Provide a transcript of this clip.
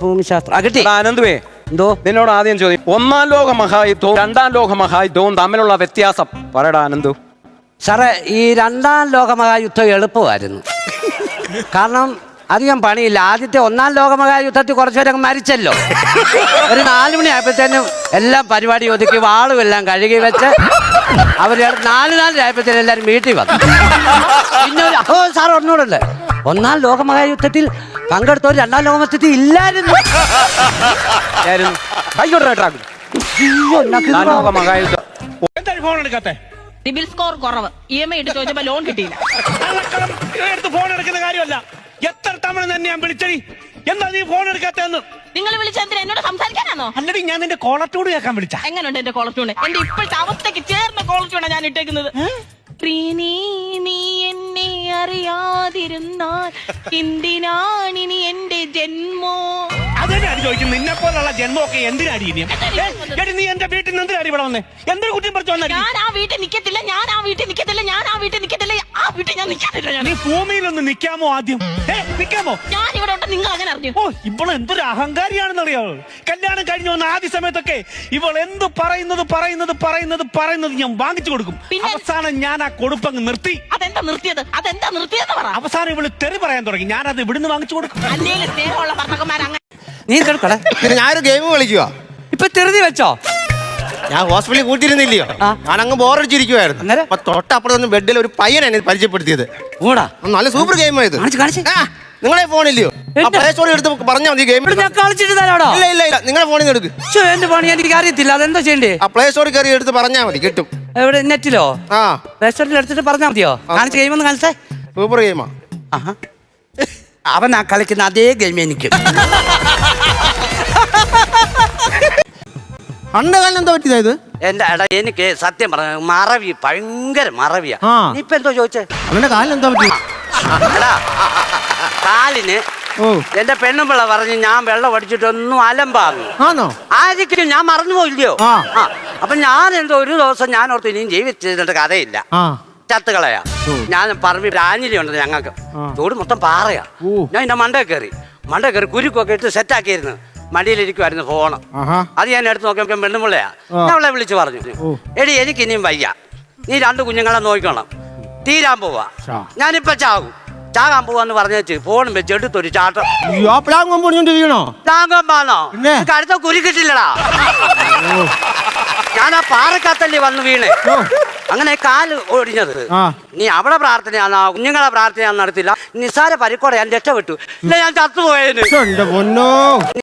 ഭൂമിശാസ്ത്രം കിട്ടി. ആനന്ദുവേ, എന്തോ നിന്നോട് ആദ്യം ചോദ്യം, ഒന്നാം ലോക മഹായുദ്ധവും രണ്ടാം ലോക മഹായുദ്ധവും തമ്മിലുള്ള വ്യത്യാസം പറയടാ ആനന്ദു. സാറേ, ഈ രണ്ടാം ലോകമഹായുദ്ധം എളുപ്പമായിരുന്നു. കാരണം അധികം പണിയില്ല. ആദ്യത്തെ ഒന്നാം ലോകമഹായുദ്ധത്തിൽ കുറച്ചുപേരൊക്കെ മരിച്ചല്ലോ. ഒരു 4 മണിയായപ്പോഴത്തേനും എല്ലാം പരിപാടി ഒതുക്കി വാളും എല്ലാം കഴുകി വെച്ച് അവർ 4 ആയപ്പോഴത്തേനും എല്ലാവരും വീട്ടിൽ വന്നു. പിന്നെ സാർ ഒന്നുകൂടെ, ഒന്നാം ലോകമഹായുദ്ധത്തിൽ പങ്കെടുത്തവർ രണ്ടാം ലോകമഹായുദ്ധത്തിൽ ഇല്ലായിരുന്നു. ഫോൺ എടുക്കാത്തെ സിബിൽ സ്കോർ കുറവ്, EMI ഇട്ട് ചോദിച്ചപ്പോ ലോൺ കിട്ടിയില്ല. എടുത്ത് ഫോൺ എടുക്കുന്ന കാര്യമല്ല. എത്ര തവണ തന്നെ ഞാൻ വിളിച്ചടി, എന്താ നീ ഫോൺ എടുക്കാത്തെന്ന്? നിങ്ങൾ വിളിച്ച എന്തിനാ? എന്നോട് സംസാരിക്കാനാണോ? അല്ലടി, ഞാൻ നിന്റെ കോളർ ട്യൂൺ കേൾക്കാൻ വിളിച്ച. എങ്ങനെയുണ്ട് എന്റെ കോളർ ട്യൂൺ? എന്റെ ഇപ്പോഴത്തെ അവസ്ഥയ്ക്ക് ചേർന്ന കോളർ ട്യൂണാണ് ഞാൻ ഇട്ടേക്കുന്നത്. പ്രീനി, നീ എന്നെ അറിയാതിരുന്നാൽ എന്തിനാണിനി എന്റെ ജന്മോ? അതെന്നാണ് ചോദിക്കും, നിന്നെ പോലുള്ള ജന്മമൊക്കെ എന്തിനാടി? നീ എന്റെ വീട്ടിൽ നിന്ന് എന്തിനാടി ഇവിടെ വന്നേ? എന്തൊരു കുറ്റം പറിച്ചു വന്ന? ഞാൻ ആ വീട്ടിൽ നിക്കത്തില്ല, ഞാൻ ആ വീട്ടിൽ നിക്കത്തില്ല, ഞാൻ ആ വീട്ടിൽ നിക്കത്തില്ല, ആ വീട്ടിൽ ഞാൻ നിക്കത്തില്ല. നീ ഭൂമിയിലൊന്ന് നിക്കാമോ ആദ്യം? നിക്കാമോ? ഞാൻ ഇവിടെ ഉണ്ട്, നിങ്ങൾ അങ്ങനെ അറിഞ്ഞു? ഓ, ഇവൾ എന്തൊരു അഹങ്കാരിയാണെന്നറിയാവോ? കല്യാണം കഴിഞ്ഞു വന്ന ആദ്യ സമയത്തൊക്കെ ഇവൾ എന്ത് പറയുന്നത് ഞാൻ വാങ്ങിച്ചു കൊടുക്കും. അവസാനം ഞാൻ ആ കൊടുപ്പങ്ങ് നിർത്തി. അതെന്താ നിർത്തിയെന്ന് പറ. അവസാനം ഇവള് തെറി പറയാൻ തുടങ്ങി. ഞാനത് ഇവിടുന്ന് വാങ്ങിച്ചു കൊടുക്കും. അല്ലെങ്കിൽ സ്നേഹമുള്ള ഭർത്താക്കന്മാർ അങ്ങനെ. നീ കേൾക്കടേ, ഞാനൊരു ഗെയിം കളിക്കുക. ഇപ്പൊ തെറുതി വെച്ചോ? ഞാൻ ഹോസ്പിറ്റലിൽ കൂട്ടിയിരുന്നില്ലയോ, ഞാൻ അങ്ങ് ബോറടിച്ചിരിക്കുവായിരുന്നു. അപ്പൊ തൊട്ടപ്പുറത്ത് ബെഡിൽ ഒരു പയ്യൻ എന്നെ പരിചയപ്പെടുത്തിയത്. നല്ല സൂപ്പർ ഗെയിം ആയത്. നിങ്ങളെ ഫോണില്ലയോ? പ്ലേ സ്റ്റോറിൽ എടുത്ത് പറഞ്ഞാൽ മതി. ഗെയിം ഞാൻ കളിച്ചിട്ട് തരാടോ. ഇല്ല, നിങ്ങളെ ഫോണിൽ നിന്ന് എടുക്ക്. എന്റെ പണി എനിക്ക് അറിയത്തില്ല, അതെന്താ ചെയ്യണ്ടേ? ആ പ്ലേ സ്റ്റോറിൽ കയറി എടുത്ത് പറഞ്ഞാൽ മതി, കിട്ടും. എവിടെ, നെറ്റിലോ? ആ, പ്ലേ സ്റ്റോറിൽ എടുത്തിട്ട് പറഞ്ഞാൽ മതിയോ? കാണിച്ച ഗെയിം ഒന്ന് കാണിച്ചേ. സൂപ്പർ ഗെയിമാ. അവൻ ആ കളിക്കുന്ന അതേ ഗെയിം എനിക്ക്. അണ്ടകാലം എന്താ പറ്റിയതായത്? എന്റെ എനിക്ക് സത്യം പറഞ്ഞ മറവി, ഭയങ്കര മറവിയാ. നീ ഇപ്പൊ എന്തോ ചോദിച്ചേ? അവന്റെ കാലിന് എന്താ പറ്റി? കാലിന് എന്റെ പെണ്ണുമ്പിള്ള പറഞ്ഞ് ഞാൻ വെള്ളം അടിച്ചിട്ടൊന്നും അലമ്പാന്നു. ആണോ? ആയിരിക്കും, ഞാൻ മറന്നുപോയില്ലയോ. അപ്പൊ ഞാൻ എന്തോ ഒരു ദിവസം ഞാൻ ഓർത്ത് ഇനിയും ജീവിച്ചിട്ട് കഥയില്ല, ചത്തുകളയാ. ഞാൻ പറമ്പിൽ ആഞ്ഞിലി ഉണ്ട് ഞങ്ങൾക്ക്, ചൂട് മൊത്തം പാറയാ. ഞാൻ എന്റെ മണ്ടേ കയറി കുരുക്കൊക്കെ ഇട്ട് സെറ്റാക്കിയിരുന്നു. മടിയിലിരിക്കുമായിരുന്നു ഫോണ്. അത് ഞാൻ എടുത്ത് നോക്കിയപ്പോൾ പെണ്ണുമ്പിള്ളയാ. ഞാൻ അവളെ വിളിച്ചു പറഞ്ഞു, എടി എനിക്ക് ഇനിയും വയ്യ, നീ 2 കുഞ്ഞുങ്ങളെ നോക്കണം, തീരാൻ പോവാ, ഞാനിപ്പൊ ചാകാൻ പോവാന്ന് പറഞ്ഞേച്ച് ഫോണും വെച്ച് എടുത്തൊരു ചാട്ടം. അടുത്ത കുരി കിട്ടില്ലടാ. ഞാൻ ആ പാറക്കത്തല്ലേ വന്ന് വീണേ, അങ്ങനെ കാല് ഒടിഞ്ഞത്. നീ അവിടെ പ്രാർത്ഥനയാണോ കുഞ്ഞുങ്ങളെ പ്രാർത്ഥനയാണെന്ന് നടത്തില്ല, നിസ്സാര പരിക്കോടെ ഞാൻ രക്ഷപ്പെട്ടു. ഇല്ല, ഞാൻ ചത്തുപോയേന്.